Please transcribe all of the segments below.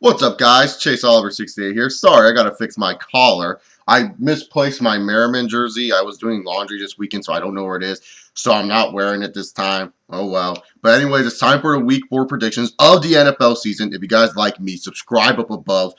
What's up, guys? Chase Oliver 68 here. Sorry, I gotta fix my collar. I misplaced my Merriman jersey. I was doing laundry this weekend, so I don't know where it is. So I'm not wearing it this time. Oh well. But anyways, it's time for the Week 4 predictions of the NFL season. If you guys like me, subscribe up above.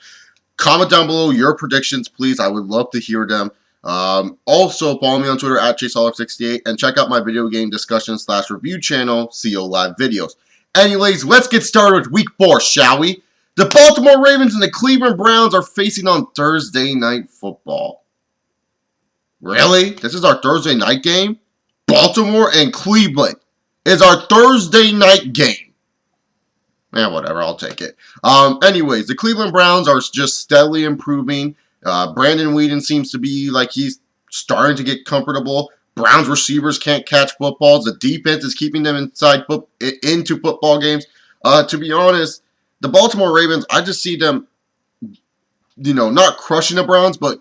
Comment down below your predictions, please. I would love to hear them. Also, follow me on Twitter at ChaseOliver68 and check out my video game discussion / review channel, CO Live Videos. Anyways, let's get started with Week 4, shall we? The Baltimore Ravens and the Cleveland Browns are facing on Thursday Night Football. Really? This is our Thursday night game? Baltimore and Cleveland is our Thursday night game. Whatever, I'll take it. Anyways, the Cleveland Browns are just steadily improving. Brandon Weeden seems to be like he's starting to get comfortable. Browns receivers can't catch footballs. The defense is keeping them into football games. To be honest, the Baltimore Ravens, I just see them, not crushing the Browns, but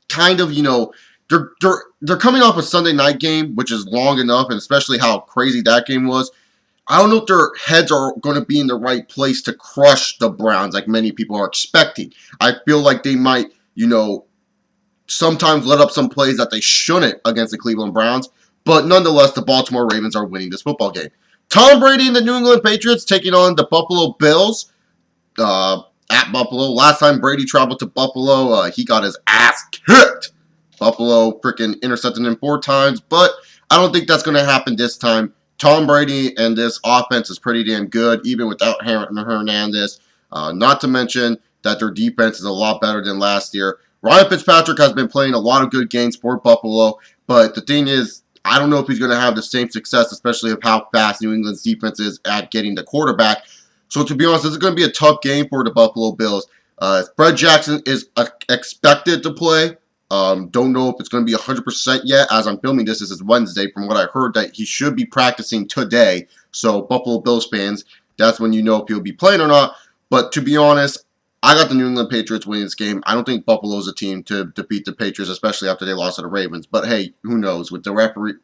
kind of, they're coming off a Sunday night game, which is long enough, and especially how crazy that game was. I don't know if their heads are going to be in the right place to crush the Browns like many people are expecting. I feel like they might, sometimes let up some plays that they shouldn't against the Cleveland Browns, but nonetheless, the Baltimore Ravens are winning this football game. Tom Brady and the New England Patriots taking on the Buffalo Bills at Buffalo. Last time Brady traveled to Buffalo, he got his ass kicked. Buffalo freaking intercepted him 4 times, but I don't think that's going to happen this time. Tom Brady and this offense is pretty damn good, even without Hernandez. Not to mention that their defense is a lot better than last year. Ryan Fitzpatrick has been playing a lot of good games for Buffalo, but the thing is, I don't know if he's going to have the same success, especially of how fast New England's defense is at getting the quarterback. So to be honest, this is going to be a tough game for the Buffalo Bills. Fred Jackson is expected to play. Don't know if it's going to be 100% yet. As I'm filming this is Wednesday. From what I heard, that he should be practicing today. So Buffalo Bills fans, that's when you know if he'll be playing or not. But to be honest, I got the New England Patriots winning this game. I don't think Buffalo's a team to defeat the Patriots, especially after they lost to the Ravens. But hey, who knows? With the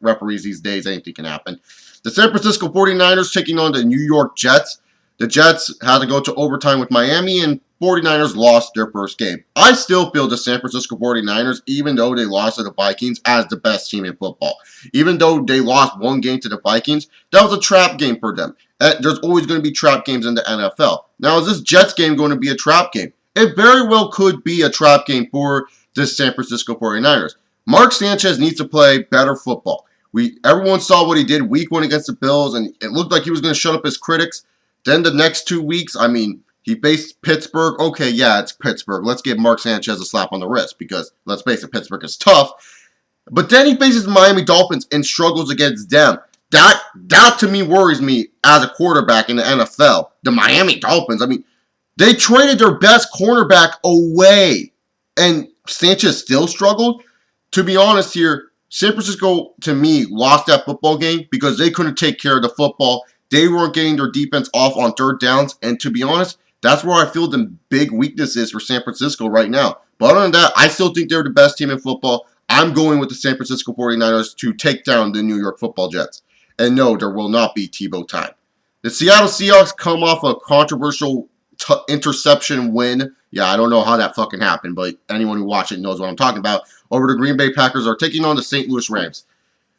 referees these days, anything can happen. The San Francisco 49ers taking on the New York Jets. The Jets had to go to overtime with Miami, and 49ers lost their first game. I still feel the San Francisco 49ers, even though they lost to the Vikings, as the best team in football. Even though they lost one game to the Vikings, that was a trap game for them. There's always going to be trap games in the NFL. Now, is this Jets game going to be a trap game? It very well could be a trap game for the San Francisco 49ers. Mark Sanchez needs to play better football. Everyone saw what he did week 1 against the Bills, and it looked like he was going to shut up his critics. Then the next 2 weeks, he faced Pittsburgh. Okay, yeah, it's Pittsburgh. Let's give Mark Sanchez a slap on the wrist because, let's face it, Pittsburgh is tough. But then he faces the Miami Dolphins and struggles against them. That to me worries me as a quarterback in the NFL. The Miami Dolphins, they traded their best cornerback away, and Sanchez still struggled. To be honest here, San Francisco, to me, lost that football game because they couldn't take care of the football. They weren't getting their defense off on third downs, and to be honest, that's where I feel the big weakness is for San Francisco right now. But other than that, I still think they're the best team in football. I'm going with the San Francisco 49ers to take down the New York Football Jets. And no, there will not be Tebow time. The Seattle Seahawks come off a controversial interception win. Yeah, I don't know how that fucking happened, but anyone who watched it knows what I'm talking about. Over the Green Bay Packers are taking on the St. Louis Rams.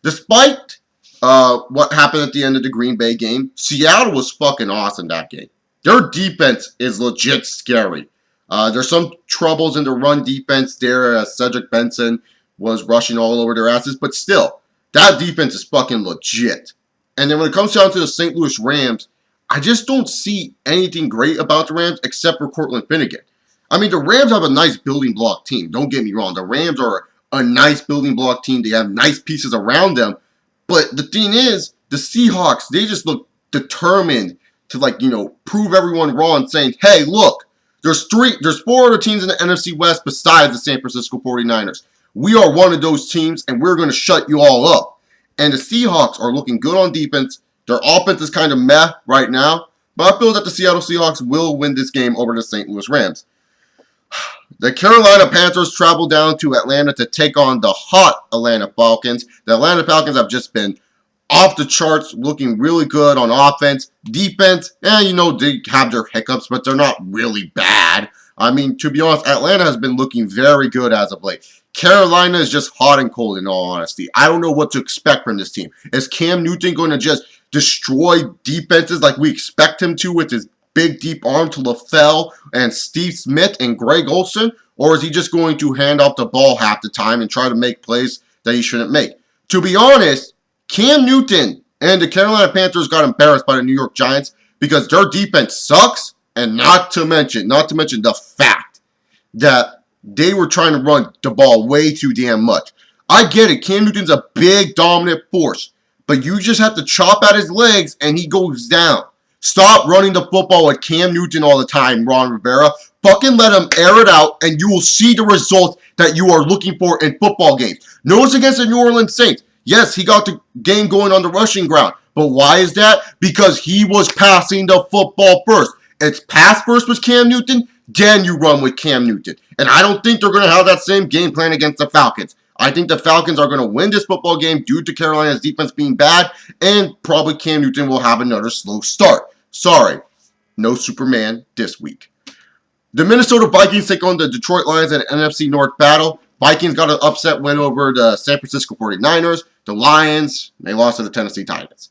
Despite what happened at the end of the Green Bay game, Seattle was fucking awesome that game. Their defense is legit scary. There's some troubles in the run defense there. Cedric Benson was rushing all over their asses, but still, that defense is fucking legit. And then when it comes down to the St. Louis Rams, I just don't see anything great about the Rams except for Cortland Finnegan. The Rams have a nice building block team. Don't get me wrong. The Rams are a nice building block team. They have nice pieces around them. But the thing is, the Seahawks, they just look determined to, prove everyone wrong, saying, hey, look, there's 4 other teams in the NFC West besides the San Francisco 49ers. We are one of those teams, and we're going to shut you all up. And the Seahawks are looking good on defense. Their offense is kind of meh right now, but I feel that the Seattle Seahawks will win this game over the St. Louis Rams. The Carolina Panthers travel down to Atlanta to take on the hot Atlanta Falcons. The Atlanta Falcons have just been off the charts, looking really good on offense. Defense, they have their hiccups, but they're not really bad. I mean, to be honest, Atlanta has been looking very good as of late. Carolina is just hot and cold, in all honesty. I don't know what to expect from this team. Is Cam Newton going to just destroy defenses like we expect him to with his big, deep arm to LaFell and Steve Smith and Greg Olsen? Or is he just going to hand off the ball half the time and try to make plays that he shouldn't make? To be honest, Cam Newton and the Carolina Panthers got embarrassed by the New York Giants because their defense sucks, and not to mention the fact that they were trying to run the ball way too damn much. I get it, Cam Newton's a big, dominant force, but you just have to chop at his legs and he goes down. Stop running the football with Cam Newton all the time, Ron Rivera. Fucking let him air it out, and you will see the results that you are looking for in football games. Notice against the New Orleans Saints. Yes, he got the game going on the rushing ground. But why is that? Because he was passing the football first. It's pass first with Cam Newton, then you run with Cam Newton. And I don't think they're going to have that same game plan against the Falcons. I think the Falcons are going to win this football game due to Carolina's defense being bad, and probably Cam Newton will have another slow start. Sorry, no Superman this week. The Minnesota Vikings take on the Detroit Lions in an NFC North battle. Vikings got an upset win over the San Francisco 49ers. The Lions, they lost to the Tennessee Titans.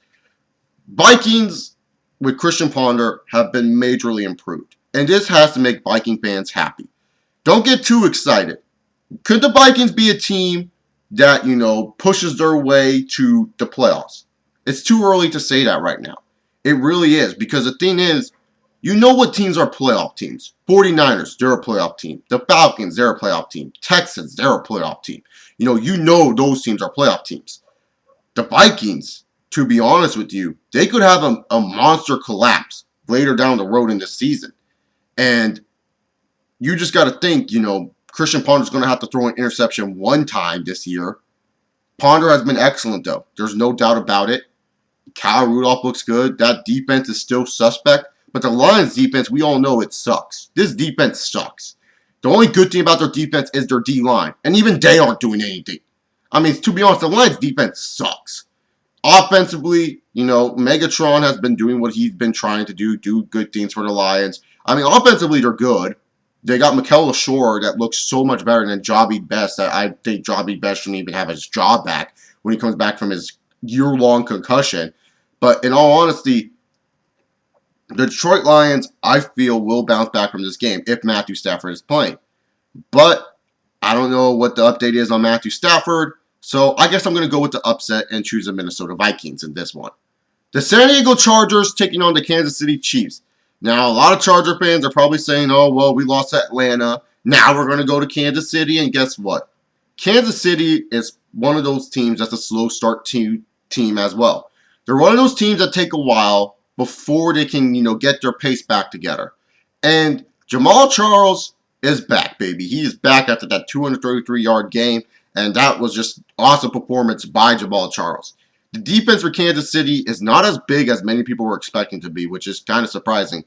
Vikings, with Christian Ponder, have been majorly improved. And this has to make Viking fans happy. Don't get too excited. Could the Vikings be a team that, pushes their way to the playoffs? It's too early to say that right now. It really is, because the thing is, you know what teams are playoff teams. 49ers, they're a playoff team. The Falcons, they're a playoff team. Texans, they're a playoff team. You know those teams are playoff teams. The Vikings, to be honest with you, they could have a monster collapse later down the road in the season. And you just got to think, Christian Ponder's going to have to throw an interception one time this year. Ponder has been excellent, though. There's no doubt about it. Kyle Rudolph looks good. That defense is still suspect. But the Lions' defense, we all know it sucks. This defense sucks. The only good thing about their defense is their D-line. And even they aren't doing anything. I mean, to be honest, the Lions' defense sucks. Offensively, Megatron has been doing what he's been trying to do good things for the Lions. I mean, offensively, they're good. They got Mikel Lashore that looks so much better than Jobby Best that I think Jobby Best shouldn't even have his job back when he comes back from his year-long concussion. But in all honesty, the Detroit Lions, I feel, will bounce back from this game if Matthew Stafford is playing. But I don't know what the update is on Matthew Stafford, so I guess I'm going to go with the upset and choose the Minnesota Vikings in this one. The San Diego Chargers taking on the Kansas City Chiefs. Now, a lot of Charger fans are probably saying, oh, well, we lost to Atlanta. Now we're going to go to Kansas City, and guess what? Kansas City is one of those teams that's a slow start team as well. They're one of those teams that take a while before they can, get their pace back together. And Jamal Charles is back, baby. He is back after that 233-yard game, and that was just awesome performance by Jamal Charles. The defense for Kansas City is not as big as many people were expecting to be, which is kind of surprising.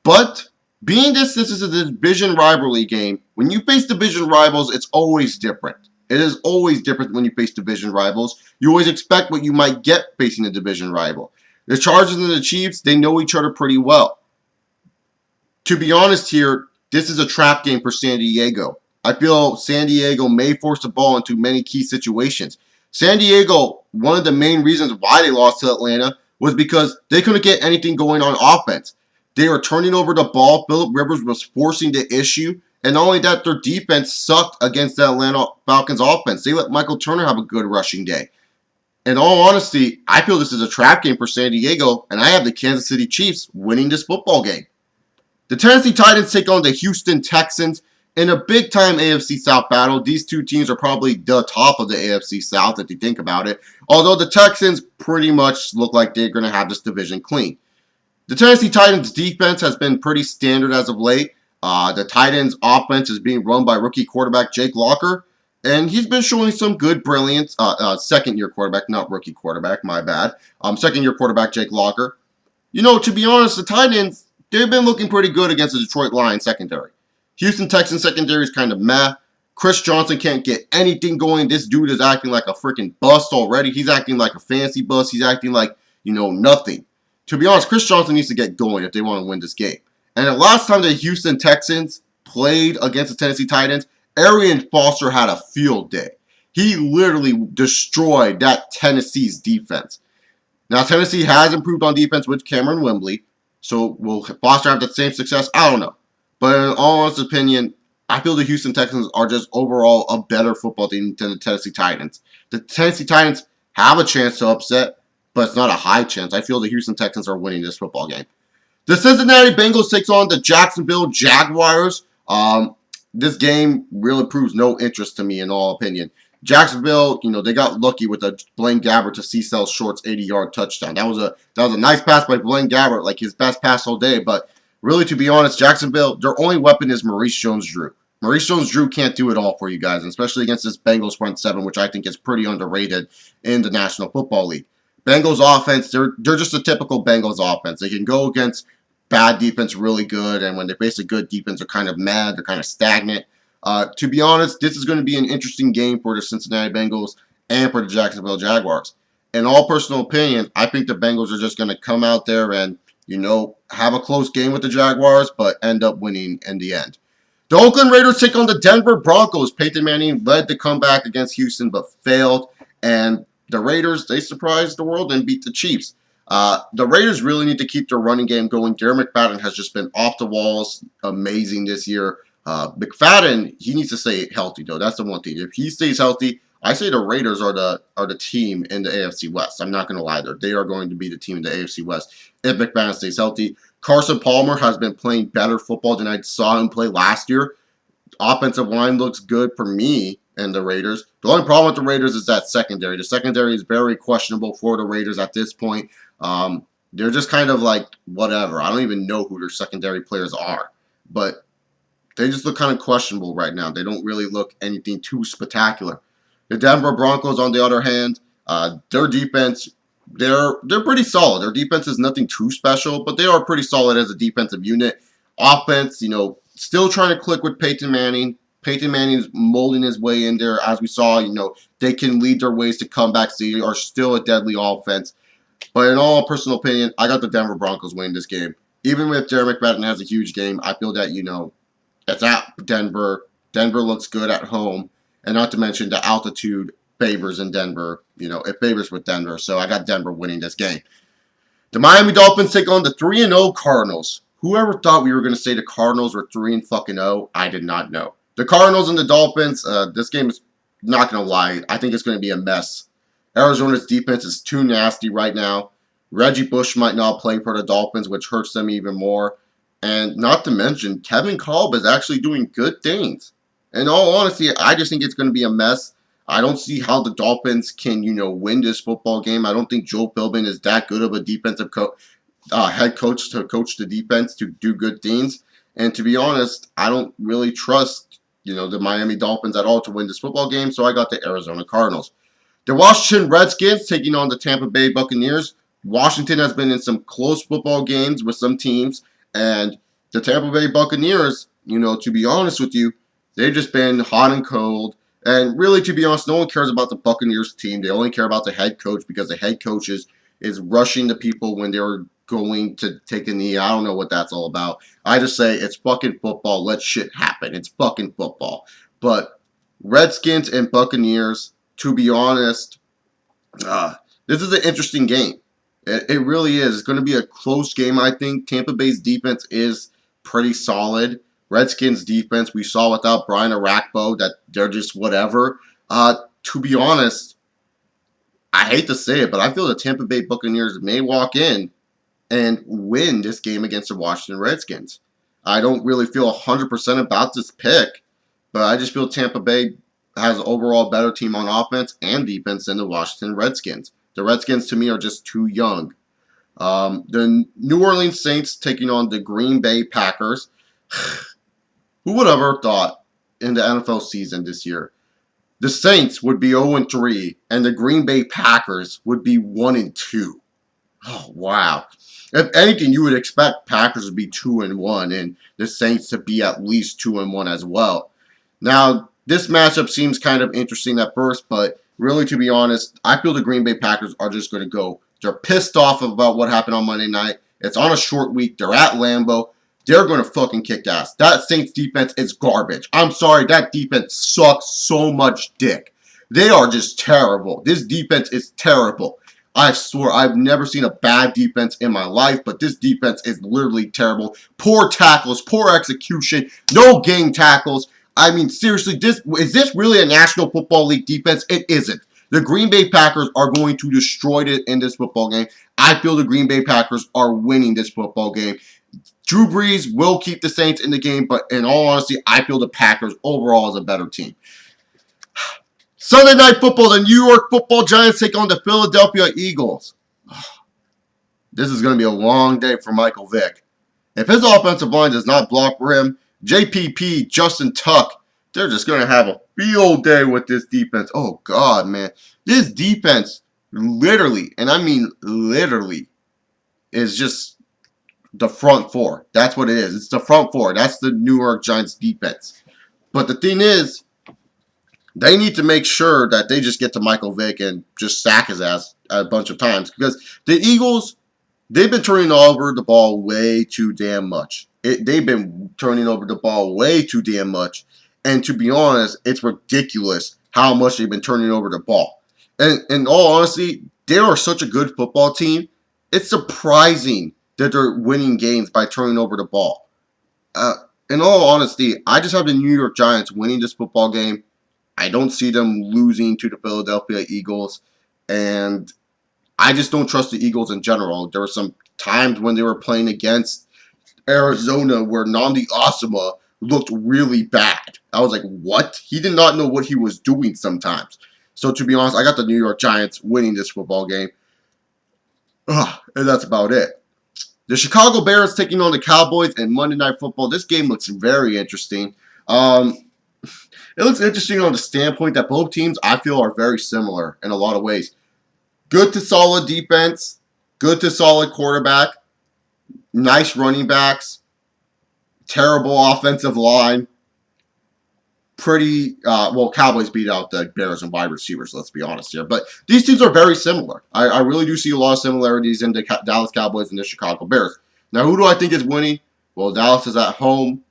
But being this is a division rivalry game, when you face division rivals, it's always different. It is always different when you face division rivals. You always expect what you might get facing a division rival. The Chargers and the Chiefs, they know each other pretty well. To be honest here, this is a trap game for San Diego. I feel San Diego may force the ball into many key situations. San Diego, one of the main reasons why they lost to Atlanta was because they couldn't get anything going on offense. They were turning over the ball. Phillip Rivers was forcing the issue. And not only that, their defense sucked against the Atlanta Falcons offense. They let Michael Turner have a good rushing day. In all honesty, I feel this is a trap game for San Diego, and I have the Kansas City Chiefs winning this football game. The Tennessee Titans take on the Houston Texans in a big-time AFC South battle. These two teams are probably the top of the AFC South if you think about it, although the Texans pretty much look like they're going to have this division clean. The Tennessee Titans defense has been pretty standard as of late. The Titans offense is being run by rookie quarterback Jake Locker, and he's been showing some good brilliance. Second-year quarterback, not rookie quarterback, my bad. Second-year quarterback Jake Locker. To be honest, the Titans, they've been looking pretty good against the Detroit Lions secondary. Houston Texans secondary is kind of meh. Chris Johnson can't get anything going. This dude is acting like a freaking bust already. He's acting like a fantasy bust. He's acting like, nothing. To be honest, Chris Johnson needs to get going if they want to win this game. And the last time the Houston Texans played against the Tennessee Titans, Arian Foster had a field day. He literally destroyed that Tennessee's defense. Now, Tennessee has improved on defense with Cameron Wembley. So will Foster have the same success? I don't know. But in all honest opinion, I feel the Houston Texans are just overall a better football team than the Tennessee Titans. The Tennessee Titans have a chance to upset, but it's not a high chance. I feel the Houston Texans are winning this football game. The Cincinnati Bengals takes on the Jacksonville Jaguars. This game really proves no interest to me in all opinion. Jacksonville, they got lucky with a Blaine Gabbert to Cecil Short's 80-yard touchdown. That was a nice pass by Blaine Gabbert, like his best pass all day. But really, to be honest, Jacksonville, their only weapon is Maurice Jones-Drew. Maurice Jones-Drew can't do it all for you guys, especially against this Bengals front seven, which I think is pretty underrated in the National Football League. Bengals offense, they're just a typical Bengals offense. They can go against bad defense really good, and when they face a good defense, they're kind of mad, they're kind of stagnant. To be honest, this is going to be an interesting game for the Cincinnati Bengals and for the Jacksonville Jaguars. In all personal opinion, I think the Bengals are just going to come out there and, have a close game with the Jaguars, but end up winning in the end. The Oakland Raiders take on the Denver Broncos. Peyton Manning led the comeback against Houston, but failed. And the Raiders, they surprised the world and beat the Chiefs. The Raiders really need to keep their running game going. Darren McFadden has just been off the walls, amazing this year. McFadden, he needs to stay healthy, though. That's the one thing. If he stays healthy, I say the Raiders are the team in the AFC West. I'm not going to lie there. They are going to be the team in the AFC West if McFadden stays healthy. Carson Palmer has been playing better football than I saw him play last year. Offensive line looks good for me and the Raiders. The only problem with the Raiders is that secondary. The secondary is very questionable for the Raiders at this point. They're just kind of like whatever. I don't even know who their secondary players are. But they just look kind of questionable right now. They don't really look anything too spectacular. The Denver Broncos, on the other hand, their defense, they're pretty solid. Their defense is nothing too special, but they are pretty solid as a defensive unit. Offense, still trying to click with Peyton Manning. Peyton Manning's molding his way in there. As we saw, they can lead their ways to comebacks. They are still a deadly offense. But in all personal opinion, I got the Denver Broncos winning this game. Even if Darren McFadden has a huge game, I feel that, it's at Denver. Denver looks good at home. And not to mention the altitude favors in Denver. It favors with Denver. So I got Denver winning this game. The Miami Dolphins take on the 3-0 Cardinals. Whoever thought we were going to say the Cardinals were 3-0? I did not know. The Cardinals and the Dolphins, this game is not going to lie. I think it's going to be a mess. Arizona's defense is too nasty right now. Reggie Bush might not play for the Dolphins, which hurts them even more. And not to mention, Kevin Kolb is actually doing good things. In all honesty, I just think it's going to be a mess. I don't see how the Dolphins can, win this football game. I don't think Joe Philbin is that good of a defensive head coach to coach the defense to do good things. And to be honest, I don't really trust, the Miami Dolphins at all to win this football game. So I got the Arizona Cardinals. The Washington Redskins taking on the Tampa Bay Buccaneers. Washington has been in some close football games with some teams. And the Tampa Bay Buccaneers, to be honest with you, they've just been hot and cold. And really, to be honest, no one cares about the Buccaneers team. They only care about the head coach because the head coach is rushing the people when they're going to take a knee. I don't know what that's all about. I just say it's fucking football. Let shit happen. It's fucking football. But Redskins and Buccaneers, to be honest, this is an interesting game. It really is. It's going to be a close game, I think. Tampa Bay's defense is pretty solid. Redskins' defense, we saw without Brian Arakpo that they're just whatever. To be honest, I hate to say it, but I feel the Tampa Bay Buccaneers may walk in and win this game against the Washington Redskins. I don't really feel 100% about this pick, but I just feel Tampa Bay has an overall better team on offense and defense than the Washington Redskins. The Redskins, to me, are just too young. The New Orleans Saints taking on the Green Bay Packers. Who would have ever thought in the NFL season this year, the Saints would be 0-3 and the Green Bay Packers would be 1-2? Oh, wow. If anything, you would expect Packers to be 2-1 and the Saints to be at least 2-1 as well. Now, This matchup seems kind of interesting at first, but really, to be honest, I feel the Green Bay Packers are just going to go. They're pissed off about what happened on Monday night. It's on a short week. They're at Lambeau. They're going to fucking kick ass. That Saints defense is garbage. I'm sorry, that defense sucks so much dick. They are just terrible. This defense is terrible. I swear, I've never seen a bad defense in my life, but this defense is literally terrible. Poor tackles, poor execution, no game tackles. I mean, seriously, is this really a National Football League defense? It isn't. The Green Bay Packers are going to destroy it in this football game. I feel the Green Bay Packers are winning this football game. Drew Brees will keep the Saints in the game, but in all honesty, I feel the Packers overall is a better team. Sunday Night Football, the New York Football Giants take on the Philadelphia Eagles. This is going to be a long day for Michael Vick. If his offensive line does not block for him, JPP, Justin Tuck, they're just going to have a field day with this defense. Oh, God, man. This defense literally, and I mean literally, is just the front four. That's what it is. It's the front four. That's the New York Giants defense. But the thing is, they need to make sure that they just get to Michael Vick and just sack his ass a bunch of times. Because the Eagles, they've been turning over the ball way too damn much. They've been turning over the ball way too damn much. And to be honest, it's ridiculous how much they've been turning over the ball. And in all honesty, they are such a good football team. It's surprising that they're winning games by turning over the ball. In all honesty, I just have the New York Giants winning this football game. I don't see them losing to the Philadelphia Eagles. And I just don't trust the Eagles in general. There were some times when they were playing against Arizona where Nnamdi Asomugha looked really bad. I was like, what? He did not know what he was doing sometimes. So to be honest, I got the New York Giants winning this football game. And that's about it. The Chicago Bears taking on the Cowboys in Monday Night Football. This game looks very interesting. It looks interesting on the standpoint that both teams, I feel, are very similar in a lot of ways. Good to solid defense. Good to solid quarterback. Nice running backs. Terrible offensive line. Cowboys beat out the Bears and wide receivers, let's be honest here. But these teams are very similar. I really do see a lot of similarities in the Dallas Cowboys and the Chicago Bears. Now, who do I think is winning? Well, Dallas is at home.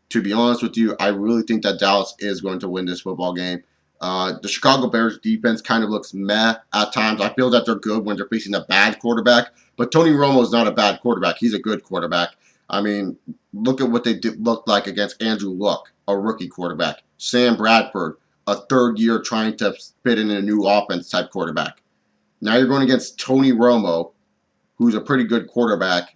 To be honest with you, I really think that Dallas is going to win this football game. The Chicago Bears defense kind of looks meh at times. I feel that they're good when they're facing a bad quarterback. But Tony Romo is not a bad quarterback. He's a good quarterback. I mean, look at what they looked like against Andrew Luck, a rookie quarterback. Sam Bradford, a third year trying to fit in a new offense type quarterback. Now you're going against Tony Romo, who's a pretty good quarterback.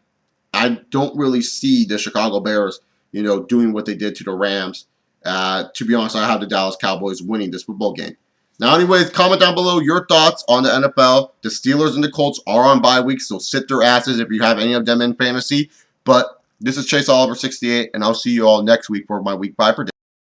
I don't really see the Chicago Bears, doing what they did to the Rams. To be honest, I have the Dallas Cowboys winning this football game. Now, anyways, comment down below your thoughts on the NFL. The Steelers and the Colts are on bye weeks, so sit their asses if you have any of them in fantasy. But this is Chase Oliver 68, and I'll see you all next week for my Week 5 prediction.